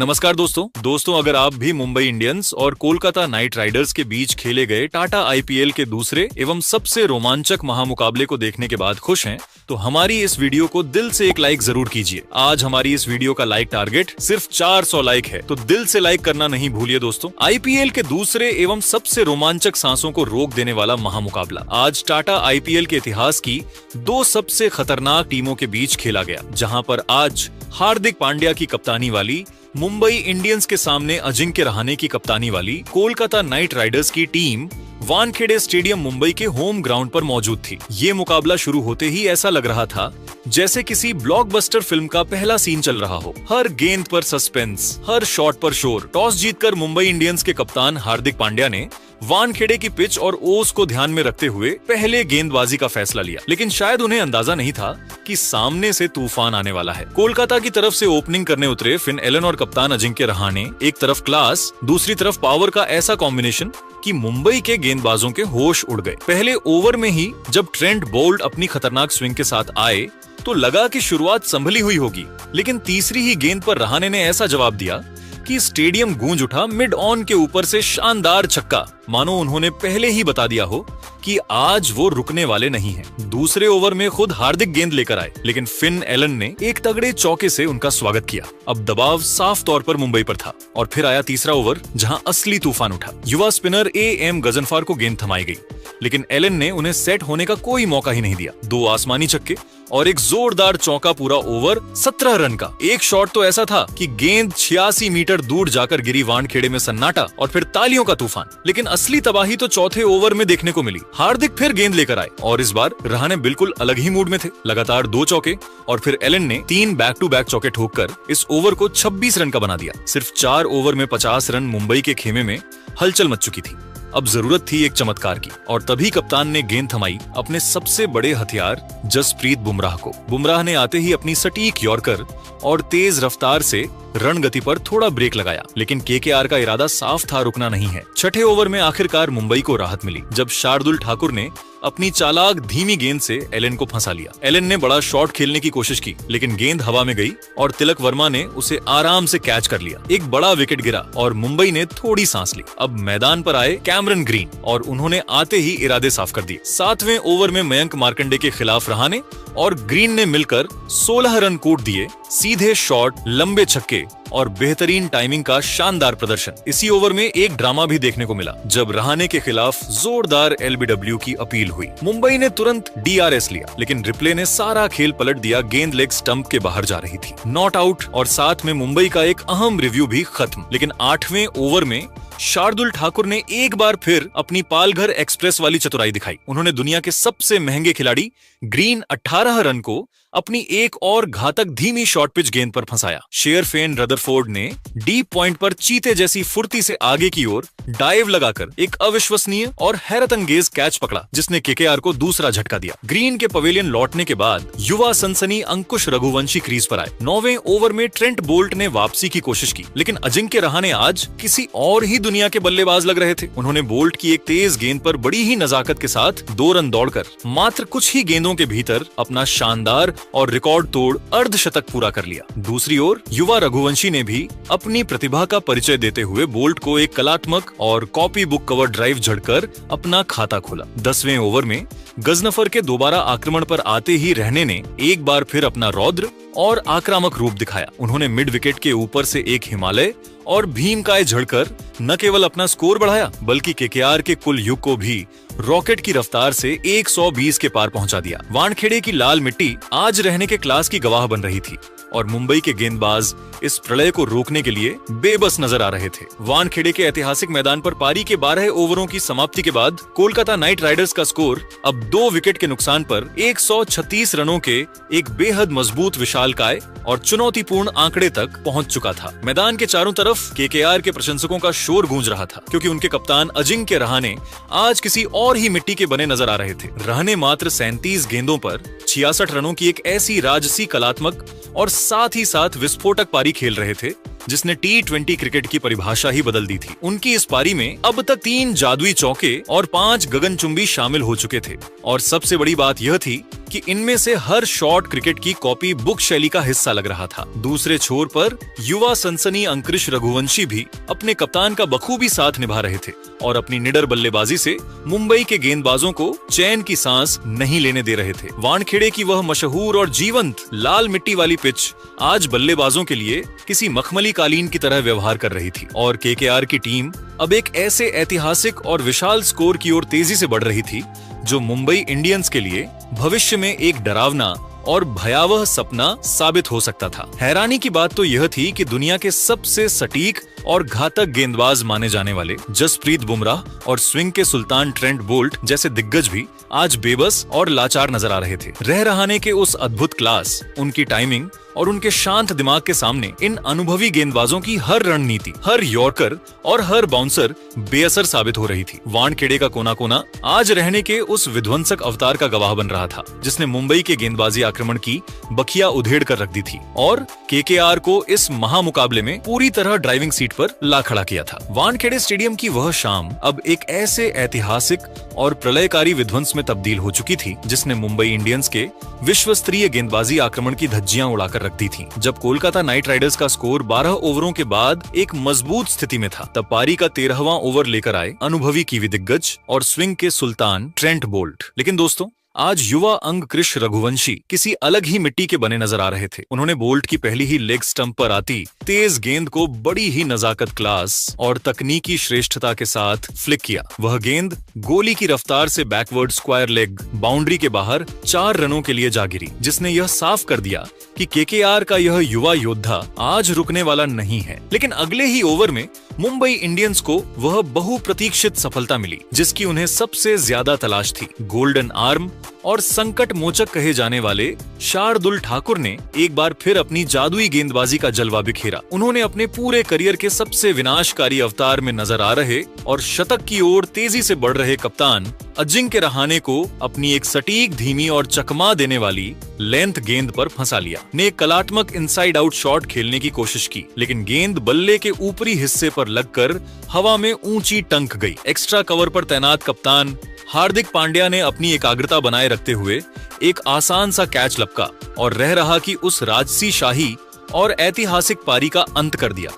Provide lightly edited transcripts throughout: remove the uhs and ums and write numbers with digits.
नमस्कार दोस्तों अगर आप भी मुंबई इंडियंस और कोलकाता नाइट राइडर्स के बीच खेले गए टाटा आईपीएल के दूसरे एवं सबसे रोमांचक महामुकाबले को देखने के बाद खुश हैं, तो हमारी इस वीडियो को दिल से एक लाइक जरूर कीजिए। आज हमारी इस वीडियो का लाइक टारगेट सिर्फ 400 लाइक है, तो दिल से लाइक करना नहीं भूलिए दोस्तों। आईपीएल के दूसरे एवं सबसे रोमांचक सांसों को रोक देने वाला महामुकाबला आज टाटा आईपीएल के इतिहास की दो सबसे खतरनाक टीमों के बीच खेला गया, जहां पर आज हार्दिक पांड्या की कप्तानी वाली मुंबई इंडियंस के सामने अजिंक्य रहाणे की कप्तानी वाली कोलकाता नाइट राइडर्स की टीम वानखेड़े स्टेडियम मुंबई के होम ग्राउंड पर मौजूद थी। ये मुकाबला शुरू होते ही ऐसा लग रहा था जैसे किसी ब्लॉकबस्टर फिल्म का पहला सीन चल रहा हो। हर गेंद पर सस्पेंस, हर शॉट पर शोर। टॉस जीतकर मुंबई इंडियंस के कप्तान हार्दिक पांड्या ने वानखेड़े की पिच और ओस को ध्यान में रखते हुए पहले गेंदबाजी का फैसला लिया, लेकिन शायद उन्हें अंदाजा नहीं था कि सामने से तूफान आने वाला है। कोलकाता की तरफ से ओपनिंग करने उतरे फिन एलन और कप्तान अजिंक्य रहाणे, एक तरफ क्लास, दूसरी तरफ पावर का ऐसा कॉम्बिनेशन कि मुंबई के गेंदबाजों के होश उड़ गए। पहले ओवर में ही जब ट्रेंट बोल्ट अपनी खतरनाक स्विंग के साथ आए तो लगा कि शुरुआत संभली हुई होगी, लेकिन तीसरी ही गेंद पर रहाणे ने ऐसा जवाब दिया कि स्टेडियम गूंज उठा। मिड ऑन के ऊपर से शानदार छक्का, मानो उन्होंने पहले ही बता दिया हो कि आज वो रुकने वाले नहीं हैं। दूसरे ओवर में खुद हार्दिक गेंद लेकर आए, लेकिन फिन एलन ने एक तगड़े चौके से उनका स्वागत किया। अब दबाव साफ तौर पर मुंबई पर था और फिर आया तीसरा ओवर, जहां असली तूफान उठा। युवा स्पिनर एएम गजनफर को गेंद थमाई गई, लेकिन एलन ने उन्हें सेट होने का कोई मौका ही नहीं दिया। दो आसमानी छक्के और एक जोरदार चौका, पूरा ओवर 17 रन का। एक शॉट तो ऐसा था कि गेंद 86 मीटर दूर जाकर गिरी। वानखेड़े में सन्नाटा और फिर तालियों का तूफान, लेकिन असली तबाही तो चौथे ओवर में देखने को मिली। हार्दिक फिर गेंद लेकर आए और इस बार रहाणे बिल्कुल अलग ही मूड में थे। लगातार 2 चौके और फिर एलन ने 3 बैक टू बैक चौके ठोककर इस ओवर को 26 रन का बना दिया। सिर्फ 4 ओवर में 50 रन। मुंबई के खेमे में हलचल मच चुकी थी। अब जरूरत थी एक चमत्कार की, और तभी कप्तान ने गेंद थमाई अपने सबसे बड़े हथियार जसप्रीत बुमराह को। बुमराह ने आते ही अपनी सटीक यॉर्कर और तेज रफ्तार से रणगति पर थोड़ा ब्रेक लगाया, लेकिन केकेआर का इरादा साफ था, रुकना नहीं है। छठे ओवर में आखिरकार मुंबई को राहत मिली जब शार्दुल ठाकुर ने अपनी चालाक धीमी गेंद से एलन को फंसा लिया। एलन ने बड़ा शॉट खेलने की कोशिश की, लेकिन गेंद हवा में गई और तिलक वर्मा ने उसे आराम से कैच कर लिया। एक बड़ा विकेट गिरा और मुंबई ने थोड़ी सांस ली। अब मैदान पर आए कैमरन ग्रीन और उन्होंने आते ही इरादे साफ कर दिए। 7वें ओवर में मयंक मार्कंडे के खिलाफ रहाणे और ग्रीन ने मिलकर 16 रन कूट दिए। सीधे शॉट, लंबे छक्के और बेहतरीन टाइमिंग का शानदार प्रदर्शन। इसी ओवर में एक ड्रामा भी देखने को मिला जब रहाणे के खिलाफ जोरदार एलबीडब्ल्यू की अपील हुई। मुंबई ने तुरंत डीआरएस लिया, लेकिन रिप्ले ने सारा खेल पलट दिया। गेंद लेग स्टंप के बाहर जा रही थी। नॉट आउट और साथ में मुंबई का एक अहम रिव्यू भी खत्म। लेकिन 8वें ओवर में शार्दुल ठाकुर ने एक बार फिर अपनी पालघर एक्सप्रेस वाली चतुराई दिखाई। उन्होंने दुनिया के सबसे महंगे खिलाड़ी ग्रीन 18 रन को अपनी एक और घातक धीमी शॉर्ट पिच गेंद पर फंसाया। शेयरफेन रदरफोर्ड ने डीप पॉइंट पर चीते जैसी फुर्ती से आगे की ओर डाइव लगाकर एक अविश्वसनीय और हैरतअंगेज कैच पकड़ा, जिसने केकेआर को दूसरा झटका दिया। ग्रीन के पवेलियन लौटने के बाद युवा सनसनी अंकुश रघुवंशी क्रीज पर आए। 9वें ओवर में ट्रेंट बोल्ट ने वापसी की कोशिश की, लेकिन अजिंक्य रहाणे आज किसी और ही दुनिया के बल्लेबाज लग रहे थे। उन्होंने बोल्ट की एक तेज गेंद पर बड़ी ही नजाकत के साथ 2 रन दौड़कर मात्र कुछ ही गेंदों के भीतर अपना शानदार और रिकॉर्ड तोड़ अर्धशतक पूरा कर लिया। दूसरी ओर युवा रघुवंशी ने भी अपनी प्रतिभा का परिचय देते हुए बोल्ट को एक कलात्मक और कॉपी बुक कवर ड्राइव झड़कर अपना खाता खोला। 10वें ओवर में गजनफर के दोबारा आक्रमण पर आते ही रहाणे ने एक बार फिर अपना रौद्र और आक्रामक रूप दिखाया। उन्होंने मिड विकेट के ऊपर से एक हिमालय और भीमकाय झड़कर न केवल अपना स्कोर बढ़ाया, बल्कि केकेआर के कुल युग को भी रॉकेट की रफ्तार से 120 के पार पहुंचा दिया। वानखेड़े की लाल मिट्टी आज रहने के क्लास की गवाह बन रही थी और मुंबई के गेंदबाज इस प्रलय को रोकने के लिए बेबस नजर आ रहे थे। वानखेड़े के ऐतिहासिक मैदान पर पारी के 12 ओवरों की समाप्ति के बाद कोलकाता नाइट राइडर्स का स्कोर अब 2 विकेट के नुकसान पर 136 रनों के एक बेहद मजबूत विशालकाय और चुनौतीपूर्ण आंकड़े तक पहुंच चुका था। मैदान के चारों तरफ केकेआर के प्रशंसकों का शोर गूंज रहा था, क्योंकि उनके कप्तान अजिंक्य रहाणे आज किसी और ही मिट्टी के बने नजर आ रहे थे। रहाणे मात्र 37 गेंदों पर 66 रनों की एक ऐसी राजसी, कलात्मक और साथ ही साथ विस्फोटक पारी खेल रहे थे जिसने T20 क्रिकेट की परिभाषा ही बदल दी थी। उनकी इस पारी में अब तक 3 जादुई चौके और 5 गगनचुंबी शामिल हो चुके थे, और सबसे बड़ी बात यह थी कि इनमें से हर शॉट क्रिकेट की कॉपी बुक शैली का हिस्सा लग रहा था। दूसरे छोर पर युवा सनसनी अंकुरिश रघुवंशी भी अपने कप्तान का बखूबी साथ निभा रहे थे और अपनी निडर बल्लेबाजी से मुंबई के गेंदबाजों को चैन की सांस नहीं लेने दे रहे थे। वानखेड़े की वह मशहूर और जीवंत लाल मिट्टी वाली पिच आज बल्लेबाजों के लिए किसी मखमली कालीन की तरह व्यवहार कर रही थी और केकेआर की टीम अब एक ऐसे ऐतिहासिक और विशाल स्कोर की ओर तेजी से बढ़ रही थी जो मुंबई इंडियंस के लिए भविष्य में एक डरावना और भयावह सपना साबित हो सकता था। हैरानी की बात तो यह थी कि दुनिया के सबसे सटीक और घातक गेंदबाज माने जाने वाले जसप्रीत बुमराह और स्विंग के सुल्तान ट्रेंट बोल्ट जैसे दिग्गज भी आज बेबस और लाचार नजर आ रहे थे। रह रहाने के उस अद्भुत क्लास, उनकी टाइमिंग और उनके शांत दिमाग के सामने इन अनुभवी गेंदबाजों की हर रणनीति, हर यॉर्कर और हर बाउंसर बेअसर साबित हो रही थी। वानखेड़े का कोना कोना आज रहने के उस विध्वंसक अवतार का गवाह बन रहा था जिसने मुंबई के गेंदबाजी आक्रमण की बखिया उधेड़ कर रख दी थी और केकेआर को इस महामुकाबले में पूरी तरह ड्राइविंग सीट पर ला खड़ा किया था। वानखेड़े स्टेडियम की वह शाम अब एक ऐसे ऐतिहासिक और प्रलयकारी विध्वंस में तब्दील हो चुकी थी जिसने मुंबई इंडियंस के विश्व स्तरीय गेंदबाजी आक्रमण की धज्जियां उड़ाकर रख दी थी। जब कोलकाता नाइट राइडर्स का स्कोर 12 ओवरों के बाद एक मजबूत स्थिति में था, तब पारी का 13वां ओवर लेकर आए अनुभवी कीवी दिग्गज और स्विंग के सुल्तान ट्रेंट बोल्ट। लेकिन दोस्तों, आज युवा अंकुरिश रघुवंशी किसी अलग ही मिट्टी के बने नजर आ रहे थे। उन्होंने बोल्ट की पहली ही लेग स्टंप पर आती तेज गेंद को बड़ी ही नजाकत, क्लास और तकनीकी श्रेष्ठता के साथ फ्लिक किया। वह गेंद गोली की रफ्तार से बैकवर्ड स्क्वायर लेग बाउंड्री के बाहर 4 रनों के लिए जा गिरी, जिसने यह साफ कर दिया कि केकेआर का यह युवा योद्धा आज रुकने वाला नहीं है। लेकिन अगले ही ओवर में मुंबई इंडियंस को वह बहुप्रतीक्षित सफलता मिली जिसकी उन्हें सबसे ज्यादा तलाश थी। गोल्डन आर्म और संकट मोचक कहे जाने वाले शार्दुल ठाकुर ने एक बार फिर अपनी जादुई गेंदबाजी का जलवा बिखेरा। उन्होंने अपने पूरे करियर के सबसे विनाशकारी अवतार में नजर आ रहे और शतक की ओर तेजी से बढ़ रहे कप्तान अजिंक्य रहाणे को अपनी एक सटीक, धीमी और चकमा देने वाली लेंथ गेंद पर फंसा लिया। ने एक कलात्मक इनसाइड आउट शॉट खेलने की कोशिश की, लेकिन गेंद बल्ले के ऊपरी हिस्से पर लगकर हवा में ऊंची टंक गई। एक्स्ट्रा कवर पर तैनात कप्तान हार्दिक पांड्या ने अपनी एकाग्रता बनाए रखते हुए एक आसान सा कैच लपका और रह रहा कि उस राजसी शाही और ऐतिहासिक पारी का अंत कर दिया।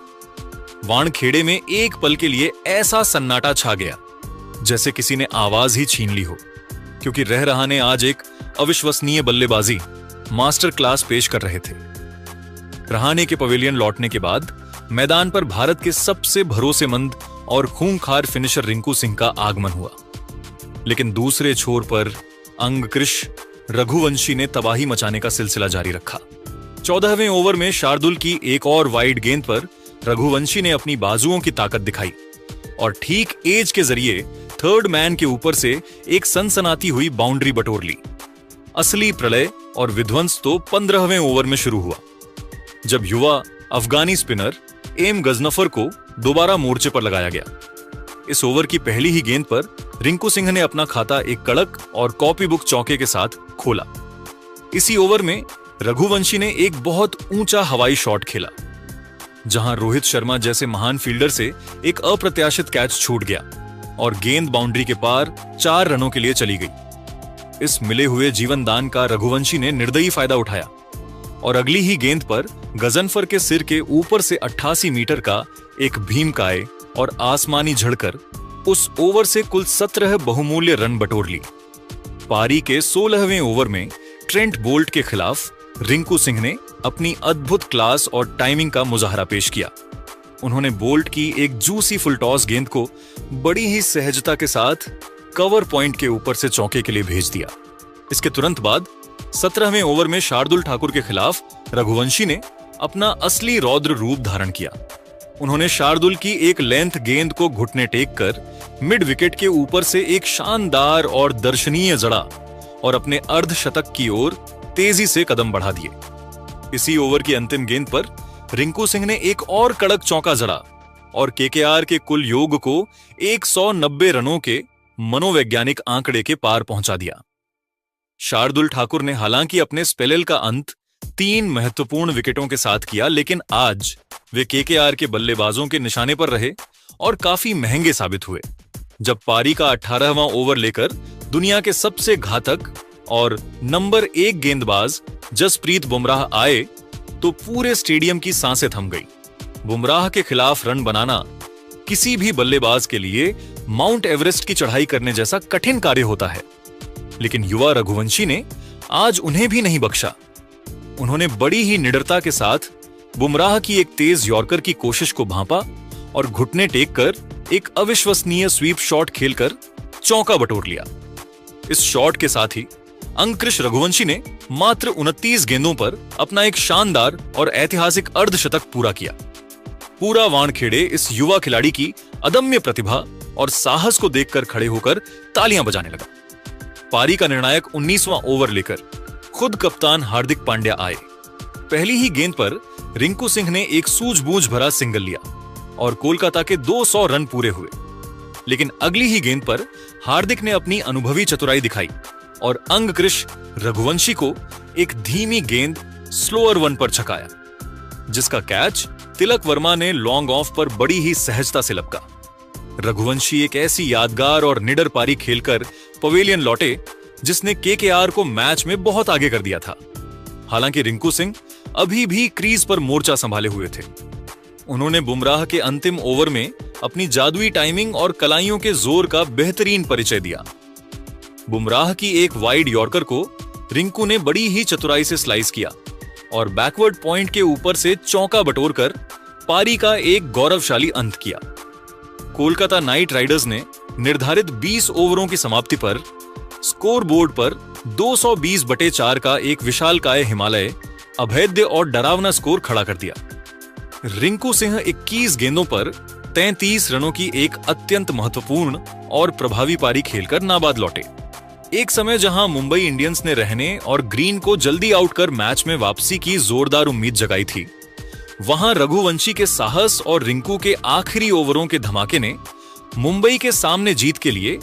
वानखेड़े में एक पल के लिए ऐसा सन्नाटा छा गया जैसे किसी ने आवाज ही छीन ली हो, क्योंकि रह रहाणे आज एक अविश्वसनीय बल्लेबाजी मास्टर क्लास पेश कर रहे थे। रहाणे के पवेलियन लौटने के बाद मैदान पर भारत के सबसे भरोसेमंद और खूंखार फिनिशर रिंकू सिंह का आगमन हुआ, लेकिन दूसरे छोर पर अंकुरिश रघुवंशी ने तबाही मचाने का सिलसिला जारी रखा। 14वें ओवर में शार्दुल की एक और वाइड गेंद पर रघुवंशी ने अपनी बाजुओं की ताकत दिखाई और ठीक एज के जरिए थर्ड मैन के ऊपर से एक सनसनाती हुई बाउंड्री बटोर ली। असली प्रलय और विध्वंस तो 15वें ओवर में शुरू हुआ, जब युवा अफगानी स्पिनर एम गजनफर को दोबारा मोर्चे पर लगाया गया। इस ओवर की पहली ही गेंद पर रिंकू सिंह ने अपना खाता एक कड़क और कॉपी बुक चौके के साथ खोला। इसी ओवर में रघुवंशी ने एक बहुत ऊंचा हवाई शॉट खेला, जहां रोहित शर्मा जैसे महान फील्डर से एक अप्रत्याशित कैच छूट गया और गेंद बाउंड्री के पार 4 रनों के लिए चली गई। इस मिले हुए जीवन दान का रघुवंशी ने निर्दयी फायदा उठाया और अगली ही गेंद पर गजनफर के सिर के ऊपर से 88 मीटर का एक भीमकाय और आसमानी झड़कर उस ओवर से कुल 17 बहुमूल्य रन बटोर ली। पारी के 16वें ओवर में ट्रेंट बोल्ट के खिलाफ रिंकू सिंह ने अपनी अद्भुत क्लास और टाइमिंग का मुजाहरा पेश किया। उन्होंने बोल्ट की एक जूसी फुल टॉस गेंद को बड़ी ही सहजता के साथ कवर पॉइंट के ऊपर से चौके के लिए भेज दिया। इसके तुरंत बाद 17वें ओवर में शार्दुल ठाकुर के खिलाफ रघुवंशी ने अपना असली रौद्र रूप धारण किया। उन्होंने शार्दुल की एक लेंथ गेंद को घुटने टेक कर मिड विकेट के ऊपर से एक शानदार और दर्शनीय जड़ा और अपने अर्धशतक की ओर तेजी से कदम बढ़ा दिए। इसी ओवर की अंतिम गेंद पर रिंकू सिंह ने एक और कड़क चौका जड़ा और केकेआर के कुल योग को 190 रनों के मनोवैज्ञानिक आंकड़े के पार पहुंचा दिया। शार्दुल ठाकुर ने हालांकि अपने स्पेल का अंत 3 महत्वपूर्ण विकेटों के साथ किया, लेकिन आज वे केकेआर के बल्लेबाजों के निशाने पर रहे और काफी महंगे साबित हुए। जब पारी का 18वां ओवर लेकर दुनिया के सबसे घातक और नंबर 1 गेंदबाज जसप्रीत बुमराह आए तो पूरे स्टेडियम की सांसें थम गई। बुमराह के खिलाफ रन बनाना किसी भी बल्लेबाज के लिए माउंट एवरेस्ट की चढ़ाई करने जैसा कठिन कार्य होता है, लेकिन युवा रघुवंशी ने आज उन्हें भी नहीं बख्शा। उन्होंने बड़ी ही निडरता के साथ बुमराह की एक तेज यॉर्कर की कोशिश को भांपा और घुटने टेक कर एक अविश्वसनीय स्वीप शॉट खेलकर चौका बटोर लिया। इस शॉट के साथ ही अंकुश रघुवंशी ने मात्र 29 गेंदों पर अपना एक शानदार और ऐतिहासिक अर्धशतक पूरा किया। पूरा वानखेड़े इस युवा खिलाड़ी की अदम्य प्रतिभा और साहस को देखकर खड़े होकर तालियां बजाने लगा। पारी का निर्णायक 19वां ओवर लेकर खुद कप्तान हार्दिक पांड्या आए। पहली ही गेंद पर रिंकू सिंह ने एक सूझबूझ भरा सिंगल लिया और कोलकाता के 200 रन पूरे हुए। लेकिन अगली ही गेंद पर हार्दिक ने अपनी अनुभवी चतुराई दिखाई और अंकुश रघुवंशी को एक धीमी गेंद स्लोअर वन पर छकाया, जिसका कैच तिलक वर्मा ने लॉन्ग ऑफ पर बड़ी ही सहजता से लपका। रघुवंशी एक ऐसी यादगार और निडर पारी खेलकर पवेलियन लौटे जिसने केकेआर को मैच में बहुत आगे कर दिया था। हालांकि रिंकू सिंह अभी भी क्रीज पर मोर्चा संभाले हुए थे। उन्होंने बुमराह के अंतिम ओवर में अपनी जादुई टाइमिंग और कलाइयों के जोर का बेहतरीन परिचय दिया। बुमराह की एक वाइड यॉर्कर को रिंकू ने बड़ी ही चतुराई से स्लाइस किया और बैकवर्ड पॉइंट के ऊपर से चौका बटोरकर पारी का एक गौरवशाली अंत किया। कोलकाता नाइट राइडर्स ने निर्धारित 20 ओवरों की समाप्ति पर स्कोर बोर्ड पर 220/4 का एक विशालकाय हिमालय अभेद्य और डरावना स्कोर खड़ा कर दिया। रिंकू सिंह 21 गेंदों पर 33 रनों की एक अत्यंत महत्वपूर्ण और प्रभावी पारी खेलकर नाबाद लौटे। एक समय जहां मुंबई इंडियंस ने रहने और ग्रीन को जल्दी आउट कर मैच में वापसी की जोरदार उम्मीद जगाई थी, वहां रघुवंशी के साहस और रिंकू के आखिरी ओवरों के धमाके ने मुंबई के सामने जीत के लिए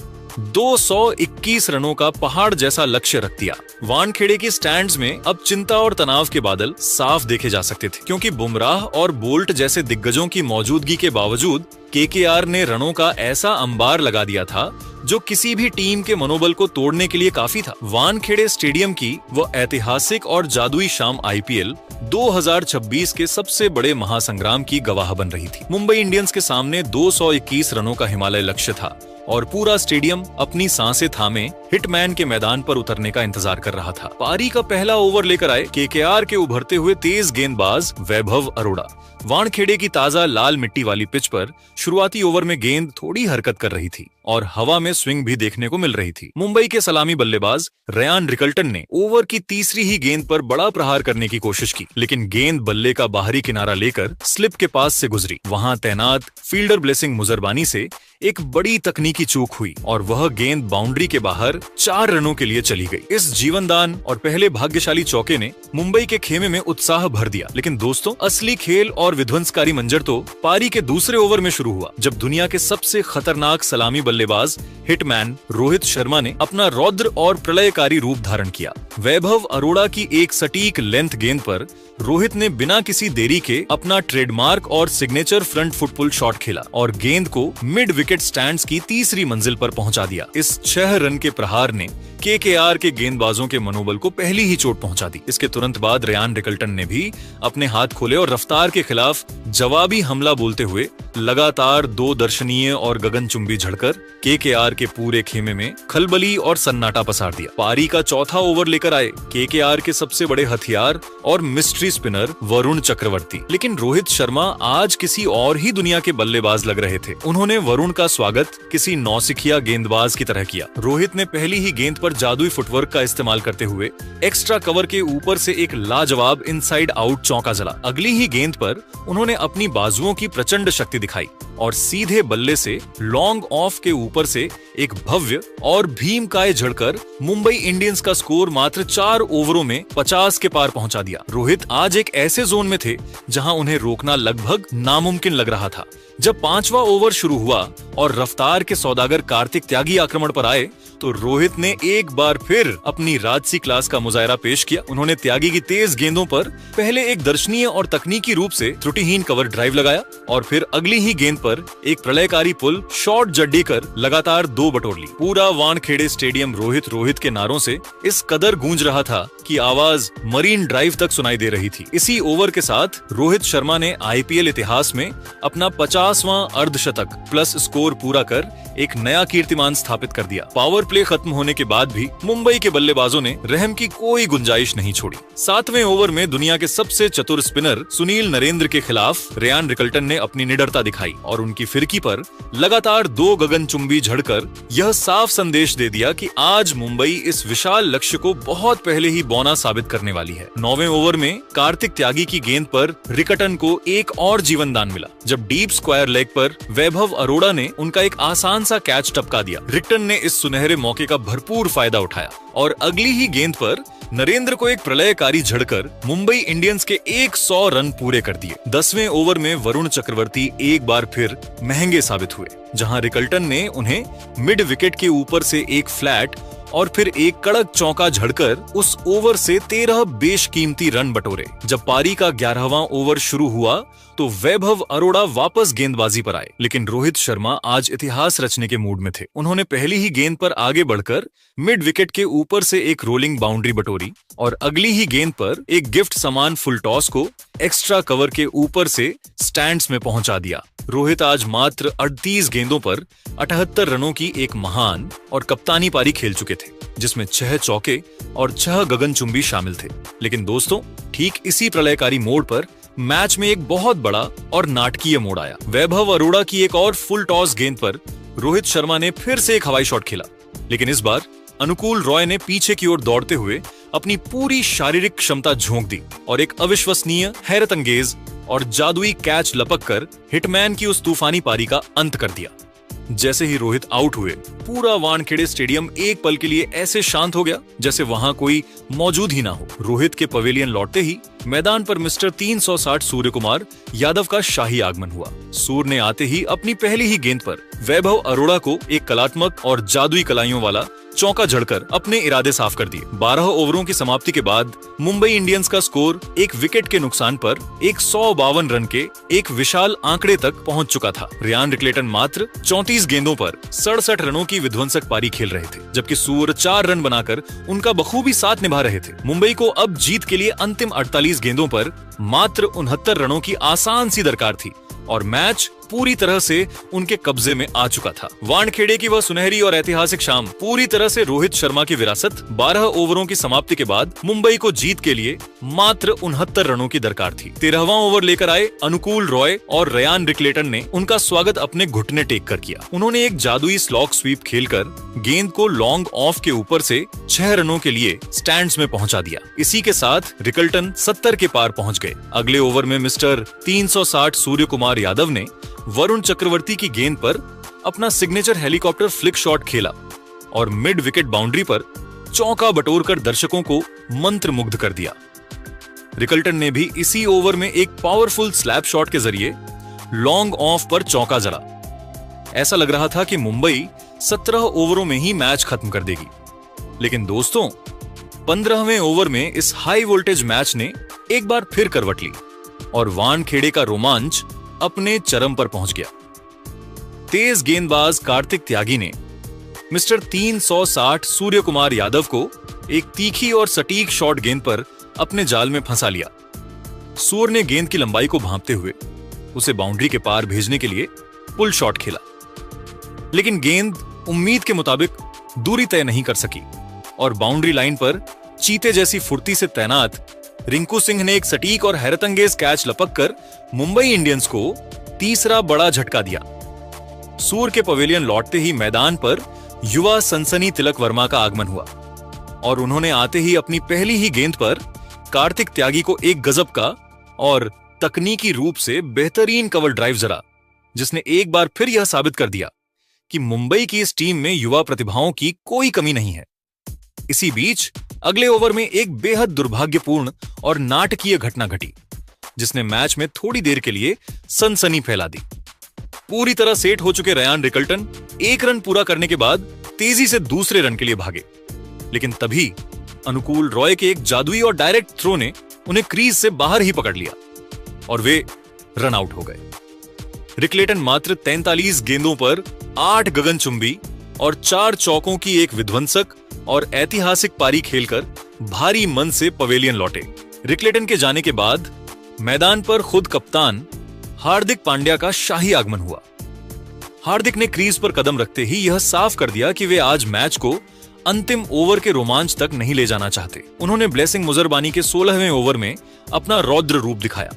221 रनों का पहाड़ जैसा लक्ष्य रख दिया। वानखेड़े की स्टैंड्स में अब चिंता और तनाव के बादल साफ देखे जा सकते थे, क्योंकि बुमराह और बोल्ट जैसे दिग्गजों की मौजूदगी के बावजूद केकेआर ने रनों का ऐसा अंबार लगा दिया था जो किसी भी टीम के मनोबल को तोड़ने के लिए काफी था। वानखेड़े स्टेडियम की वह ऐतिहासिक और जादुई शाम आईपीएल 2026 के सबसे बड़े महासंग्राम की गवाह बन रही थी। मुंबई इंडियंस के सामने 221 रनों का हिमालय लक्ष्य था और पूरा स्टेडियम अपनी सांसें थामे हिटमैन के मैदान पर उतरने का इंतजार कर रहा था। पारी का पहला ओवर लेकर आए केकेआर के उभरते हुए तेज गेंदबाज वैभव अरोड़ा। वानखेड़े की ताजा लाल मिट्टी वाली पिच पर शुरुआती ओवर में गेंद थोड़ी हरकत कर रही थी और हवा में स्विंग भी देखने को मिल रही थी। मुंबई के सलामी बल्लेबाज रयान रिकल्टन ने ओवर की तीसरी ही गेंद पर बड़ा प्रहार करने की कोशिश की, लेकिन गेंद बल्ले का बाहरी किनारा लेकर स्लिप के पास से गुजरी। वहां तैनात फील्डर ब्लेसिंग मुजरबानी से एक बड़ी तकनीकी चूक हुई और वह गेंद बाउंड्री के बाहर 4 रनों के लिए चली गई। इस जीवनदान और पहले भाग्यशाली चौके ने मुंबई के खेमे में उत्साह भर दिया। लेकिन दोस्तों, असली खेल और विध्वंसकारी मंजर तो पारी के दूसरे ओवर में शुरू हुआ, जब दुनिया के सबसे खतरनाक सलामी बल्लेबाज हिटमैन रोहित शर्मा ने अपना रौद्र और प्रलयकारी रूप धारण किया। वैभव अरोड़ा की एक सटीक लेंथ गेंद पर रोहित ने बिना किसी देरी के अपना ट्रेडमार्क और signature front foot pull shot खेला और गेंद को मिड विकेट स्टैंड्स की तीसरी मंजिल पर पहुंचा दिया। इस 6 रन के प्रहार ने केकेआर के गेंदबाजों के मनोबल को पहली ही चोट पहुंचा दी। इसके तुरंत बाद रयान रिकल्टन ने भी अपने हाथ खोले और रफ्तार के खिलाफ जवाबी हमला बोलते हुए लगातार 2 दर्शनीय और गगनचुंबी झड़कर केकेआर के पूरे खेमे में खलबली और सन्नाटा पसार दिया। पारी का चौथा ओवर लेकर आए केकेआर के सबसे बड़े हथियार और मिस्ट्री स्पिनर वरुण चक्रवर्ती। लेकिन रोहित शर्मा आज किसी और ही दुनिया के बल्लेबाज लग रहे थे। उन्होंने वरुण का स्वागत किसी नौसिखिया गेंदबाज की तरह किया। रोहित ने पहली ही गेंद पर जादुई फुटवर्क का इस्तेमाल करते हुए एक्स्ट्रा कवर के ऊपर से एक लाजवाब इनसाइड आउट चौका जला। अगली ही गेंद पर उन्होंने अपनी बाजुओं की प्रचंड शक्ति दिखाई और सीधे बल्ले से लॉन्ग ऑफ के ऊपर से एक भव्य और भीमकाय झड़कर मुंबई इंडियंस का स्कोर मात्र मात्र 4 ओवरों में 50 के पार पहुंचा दिया। रोहित आज एक ऐसे जोन में थे जहां उन्हें रोकना लगभग नामुमकिन लग रहा था। जब 5वां ओवर शुरू हुआ और रफ्तार के सौदागर कार्तिक त्यागी आक्रमण पर आए तो रोहित ने एक बार फिर अपनी राजसी क्लास का मुजाहरा पेश किया। उन्होंने त्यागी की तेज गेंदों पर पहले एक दर्शनीय और तकनीकी रूप से त्रुटिहीन कवर ड्राइव लगाया और फिर अगली ही गेंद पर एक प्रलयकारी पुल शॉर्ट जड्डी कर लगातार 2 बटोर ली। पूरा वानखेड़े स्टेडियम रोहित के नारों से इस कदर गूंज रहा था कि आवाज मरीन ड्राइव तक सुनाई दे रही थी। इसी ओवर के साथ रोहित शर्मा ने आईपीएल इतिहास में अपना 50वां अर्धशतक प्लस स्कोर पूरा कर एक नया कीर्तिमान स्थापित कर दिया। पावर प्ले खत्म होने के बाद भी मुंबई के बल्लेबाजों ने रहम की कोई गुंजाइश नहीं छोड़ी। 7वें ओवर में दुनिया के सबसे चतुर स्पिनर सुनील नरेंद्र के खिलाफ रेयान रिकल्टन ने अपनी निडरता दिखाई और उनकी फिरकी पर लगातार 2 गगनचुंबी झड़कर यह साफ संदेश दे दिया कि आज मुंबई इस विशाल लक्ष्य को बहुत पहले ही बौना साबित करने वाली है। 9वें ओवर में कार्तिक त्यागी की गेंद पर रिकल्टन को एक और जीवन दान मिला जब डीप स्क्वायर लेग पर वैभव अरोड़ा ने उनका एक आसान सा कैच टपका दिया। रिकल्टन ने इस सुनहरे मौके का भरपूर फायदा उठाया और अगली ही गेंद पर नरेंद्र को एक प्रलयकारी झड़कर मुंबई इंडियंस के 100 रन पूरे कर दिए। 10वें ओवर में वरुण चक्रवर्ती एक बार फिर महंगे साबित हुए, जहां रिकल्टन ने उन्हें मिड विकेट के ऊपर से एक फ्लैट और फिर एक कड़क चौका झड़कर उस ओवर से 13 बेशकीमती रन बटोरे। जब पारी का 11वां ओवर शुरू हुआ तो वैभव अरोड़ा वापस गेंदबाजी पर आए, लेकिन रोहित शर्मा आज इतिहास रचने के मूड में थे। उन्होंने पहली ही गेंद पर आगे बढ़कर मिड विकेट के ऊपर से एक रोलिंग बाउंड्री बटोरी और अगली ही गेंद पर एक गिफ्ट समान फुल टॉस को एक्स्ट्रा कवर के ऊपर से स्टैंड्स में पहुंचा दिया। रोहित आज मात्र 38 गेंदों पर 78 रनों की एक महान और कप्तानी पारी खेल चुके थे, जिसमें 6 चौके और 6 गगनचुंबी शामिल थे। लेकिन दोस्तों, ठीक इसी प्रलयकारी मोड़ पर मैच में एक बहुत बड़ा और नाटकीय मोड़ आया। वैभव अरोड़ा की एक और फुल टॉस गेंद पर रोहित शर्मा ने फिर से एक हवाई शॉट खेला, लेकिन इस बार अनुकूल रॉय ने पीछे की ओर दौड़ते हुए अपनी पूरी शारीरिक क्षमता झोंक दी और एक अविश्वसनीय, हैरत अंगेज और जादुई कैच लपक कर हिटमैन की उस तूफानी पारी का अंत कर दिया। जैसे ही रोहित आउट हुए, पूरा वानखेड़े स्टेडियम एक पल के लिए ऐसे शांत हो गया जैसे वहां कोई मौजूद ही ना हो। रोहित के पवेलियन लौटते ही मैदान पर मिस्टर 360 सूर्य कुमार यादव का शाही आगमन हुआ। सूर्य ने आते ही अपनी पहली ही गेंद पर वैभव अरोड़ा को एक कलात्मक और जादुई कलाइयों वाला चौका जड़कर अपने इरादे साफ कर दिए। 12 ओवरों की समाप्ति के बाद मुंबई इंडियंस का स्कोर एक विकेट के नुकसान पर 152 रन के एक विशाल आंकड़े तक पहुंच चुका था। रेयान रिकल्टन मात्र 34 गेंदों पर 67 रनों की विध्वंसक पारी खेल रहे थे, जबकि सूर्य 4 रन बनाकर उनका बखूबी साथ निभा रहे थे। मुंबई को अब जीत के लिए अंतिम 48 गेंदों पर मात्र 69 रनों की आसान सी दरकार थी और मैच पूरी तरह से उनके कब्जे में आ चुका था। वानखेड़े की वह सुनहरी और ऐतिहासिक शाम पूरी तरह से रोहित शर्मा की विरासत। 12 ओवरों की समाप्ति के बाद मुंबई को जीत के लिए मात्र 69 रनों की दरकार थी। 13वां ओवर लेकर आए अनुकूल रॉय और रेयान रिकल्टन ने उनका स्वागत अपने घुटने टेक कर किया। उन्होंने एक जादुई स्लॉग स्वीप खेलकर गेंद को लॉन्ग ऑफ के ऊपर से 6 रनों के लिए स्टैंड्स में पहुंचा दिया। इसी के साथ रिकल्टन 70 के पार पहुंच गए। अगले ओवर में मिस्टर 360 सूर्य कुमार यादव ने वरुण चक्रवर्ती की गेंद पर अपना सिग्नेचर हेलीकॉप्टर फ्लिक शॉट खेला और मिड विकेट बाउंड्री पर चौका बटोरकर दर्शकों को मंत्रमुग्ध कर दिया। रिकल्टन ने भी इसी ओवर में एक पावरफुल स्लैप शॉट के जरिए लॉन्ग ऑफ पर चौका जड़ा। ऐसा लग रहा था कि मुंबई 17 ओवरों में ही मैच खत्म कर देगी, लेकिन दोस्तों 15वें ओवर में इस हाई वोल्टेज मैच ने एक बार फिर करवट ली और वानखेड़े का रोमांच अपने चरम पर पहुंच गया। तेज गेंदबाज कार्तिक त्यागी ने मिस्टर 360 सूर्य कुमार यादव को एक तीखी और सटीक शॉट गेंद पर अपने जाल में फंसा लिया। सूर्य ने गेंद की लंबाई को भांपते हुए उसे बाउंड्री के पार भेजने के लिए पुल शॉट खेला, लेकिन गेंद उम्मीद के मुताबिक दूरी तय नहीं कर सकी और बाउंड्री लाइन पर चीते जैसी फुर्ती से तैनात रिंकू सिंह ने एक सटीक और हैरतअंगेज कैच लपक कर मुंबई इंडियंस को तीसरा बड़ा झटका दिया। सूर्य के पवेलियन लौटते ही मैदान पर युवा सनसनी तिलक वर्मा का आगमन हुआ और उन्होंने आते ही अपनी पहली ही गेंद पर कार्तिक त्यागी को एक गजब का और तकनीकी रूप से बेहतरीन कवर ड्राइव जरा, जिसने एक बार फिर यह साबित कर दिया कि मुंबई की इस टीम में युवा प्रतिभाओं की कोई कमी नहीं है। इसी बीच अगले ओवर में एक बेहद दुर्भाग्यपूर्ण और नाटकीय घटना घटी, जिसने मैच में थोड़ी देर के लिए सनसनी फैला दी। पूरी तरह सेट हो चुके रयान रिकल्टन 1 रन पूरा करने के बाद तेजी से दूसरे रन के लिए भागे, लेकिन तभी अनुकूल रॉय के एक जादुई और डायरेक्ट थ्रो ने उन्हें क्रीज से बाहर ही पकड़ लिया और वे रन आउट हो गए। रिकलेटन मात्र 43 गेंदों पर 8 गगनचुंबी और 4 चौकों की एक विध्वंसक और ऐतिहासिक पारी खेलकर भारी मन से पवेलियन लौटे। रिकलेटन के जाने के बाद मैदान पर खुद कप्तान हार्दिक पांड्या का शाही आगमन हुआ। हार्दिक ने क्रीज पर कदम रखते ही यह साफ कर दिया कि वे आज मैच को अंतिम ओवर के रोमांच तक नहीं ले जाना चाहते। उन्होंने ब्लेसिंग मुजरबानी के 16वें ओवर में अपना रौद्र रूप दिखाया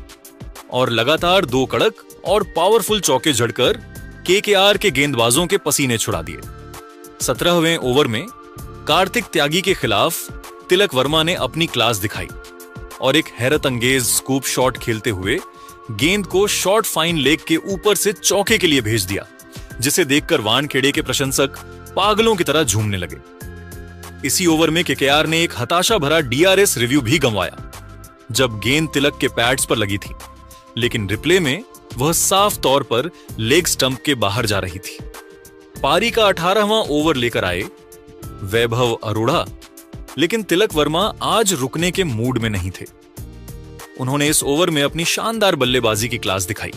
और लगातार 2 कड़क और पावरफुल चौके जड़कर केकेआर के गेंदबाजों के पसीने छुड़ा दिए। 17वें ओवर में कार्तिक त्यागी के खिलाफ तिलक वर्मा ने अपनी क्लास दिखाई और एक हैरत अंगेज स्कूप शॉट खेलते हुए गेंद को शॉर्ट फाइन लेग के ऊपर से चौके के लिए भेज दिया, जिसे देखकर वानखेड़े के प्रशंसक पागलों की तरह झूमने लगे। इसी ओवर में केकेआर ने एक हताशा भरा डीआरएस रिव्यू भी गंवाया, जब गेंद तिलक के पैड्स पर लगी थी, लेकिन रिप्ले में वह साफ तौर पर लेग स्टंप के बाहर जा रही थी। पारी का 18वां ओवर लेकर आए वैभव अरोड़ा, लेकिन तिलक वर्मा आज रुकने के मूड में नहीं थे। उन्होंने इस ओवर में अपनी शानदार बल्लेबाजी की क्लास दिखाई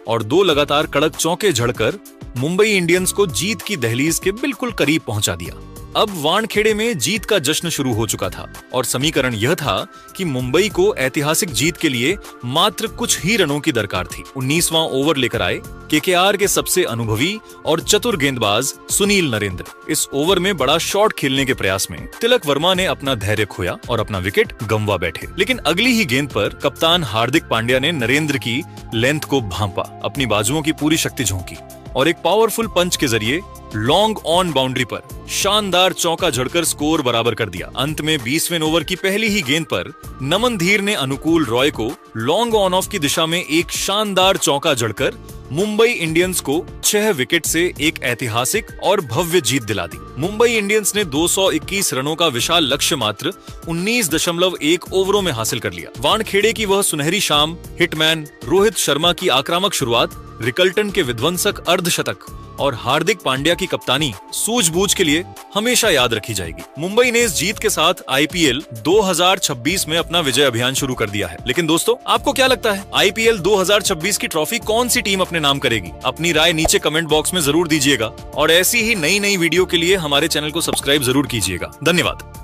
और 2 लगातार कड़क चौके झड़कर मुंबई इंडियंस को जीत की दहलीज के बिल्कुल करीब पहुंचा दिया। अब वानखेड़े में जीत का जश्न शुरू हो चुका था और समीकरण यह था कि मुंबई को ऐतिहासिक जीत के लिए मात्र कुछ ही रनों की दरकार थी। 19वां ओवर लेकर आए केकेआर के सबसे अनुभवी और चतुर गेंदबाज सुनील नरेंद्र। इस ओवर में बड़ा शॉट खेलने के प्रयास में तिलक वर्मा ने अपना धैर्य खोया और अपना विकेट गंवा बैठे, लेकिन अगली ही गेंद पर कप्तान हार्दिक पांड्या ने नरेंद्र की लेंथ को भांपा, अपनी बाजुओं की पूरी शक्ति झोंकी और एक पावरफुल पंच के जरिए लॉन्ग ऑन बाउंड्री पर शानदार चौका झड़कर स्कोर बराबर कर दिया। अंत में 20वें ओवर की पहली ही गेंद पर नमन धीर ने अनुकूल रॉय को लॉन्ग ऑन ऑफ की दिशा में एक शानदार चौका जड़कर मुंबई इंडियंस को 6 विकेट से एक ऐतिहासिक और भव्य जीत दिला दी। मुंबई इंडियंस ने 221 रनों का विशाल लक्ष्य मात्र 19.1 ओवरों में हासिल कर लिया। वानखेड़े की वह सुनहरी शाम, हिटमैन रोहित शर्मा की आक्रामक शुरुआत, रिकल्टन के विध्वंसक अर्धशतक और हार्दिक पांड्या की कप्तानी सूझबूझ के लिए हमेशा याद रखी जाएगी। मुंबई ने इस जीत के साथ आईपीएल 2026 में अपना विजय अभियान शुरू कर दिया है। लेकिन दोस्तों, आपको क्या लगता है, आईपीएल 2026 की ट्रॉफी कौन सी टीम अपने नाम करेगी? अपनी राय नीचे कमेंट बॉक्स में जरूर दीजिएगा और ऐसी ही नई वीडियो के लिए हमारे चैनल को सब्सक्राइब जरूर कीजिएगा। धन्यवाद।